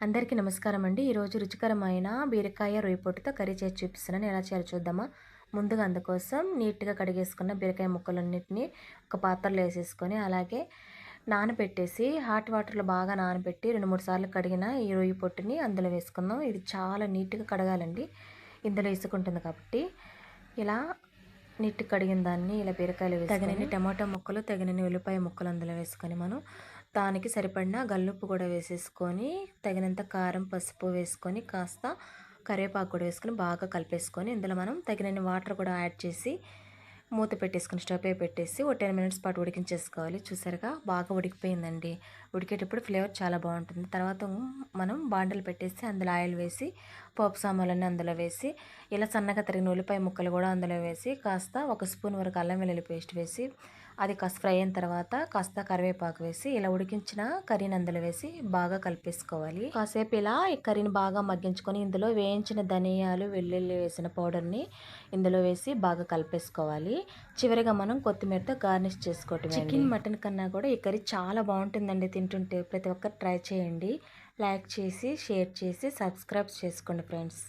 అందరికీ నమస్కారం అండి. ఈరోజు రుచికరమైన బీరకాయ రొయ్య పొట్టుతో కర్రీ చేసి చూపిస్తున్నాను. ఎలా చేయాలో చూద్దామా? ముందుగా అందుకోసం నీట్‌గా కడిగేసుకున్న బీరకాయ ముక్కలన్నిటిని ఒక పాత్రలో ఏసేసుకొని, అలాగే నానబెట్టేసి హాట్ వాటర్‌లో బాగా నానబెట్టి 2, 3 సార్లు కడిగిన ఈ రొయ్య పొట్టుని అందులో వేసుకుందాం. ఇది చాలా నీట్‌గా కడగాలండి. ఇందులో ఇసుకుంటుంది కాబట్టి. ఇలా నీట్‌గా కడిగిన దాన్ని ఇలా బీరకాయలో వేసుకొని, తగినన్ని టమాటా ముక్కలు, తగినన్ని ఉల్లిపాయ ముక్కలు అందులో వేసుకొని, మనం దానికి సరిపడిన గల్లుప్పు కూడా వేసేసుకొని, తగినంత కారం, పసుపు వేసుకొని, కాస్త కరివేపాకు కూడా వేసుకొని బాగా కలిపేసుకొని, ఇందులో మనం తగినన్ని వాటర్ కూడా యాడ్ చేసి మూత పెట్టేసుకొని స్టవ్ పై పెట్టేసి ఓ 10 మినిట్స్ పాటు ఉడికించేసుకోవాలి. చూసారుగా బాగా ఉడికిపోయిందండి. ఉడికేటప్పుడు ఫ్లేవర్ చాలా బాగుంటుంది. తర్వాత మనం బాండలు పెట్టేసి అందులో ఆయిల్ వేసి పోపు సామాన్లన్నీ అందులో వేసి ఇలా సన్నగా తరిగిన ఉల్లిపాయ ముక్కలు కూడా అందులో వేసి కాస్త ఒక స్పూన్ వరకు అల్లం వెల్లుల్లి పేస్ట్ వేసి అది కాస్త ఫ్రై అయిన తర్వాత కాస్త కరివేపాకు వేసి ఇలా ఉడికించిన కర్రీని అందులో వేసి బాగా కలిపేసుకోవాలి. కాసేపు ఇలా ఈ కర్రీని బాగా మగ్గించుకొని ఇందులో వేయించిన ధనియాలు, వెల్లుల్లి వేసిన పౌడర్ని ఇందులో వేసి బాగా కలిపేసుకోవాలి. చివరిగా మనం కొత్తిమీరతో గార్నిష్ చేసుకోవటం. చికెన్, మటన్ కన్నా కూడా ఈ కర్రీ చాలా బాగుంటుందండి తింటుంటే. ప్రతి ఒక్కరు ట్రై చేయండి. లైక్ చేసి, షేర్ చేసి, సబ్స్క్రైబ్ చేసుకోండి ఫ్రెండ్స్.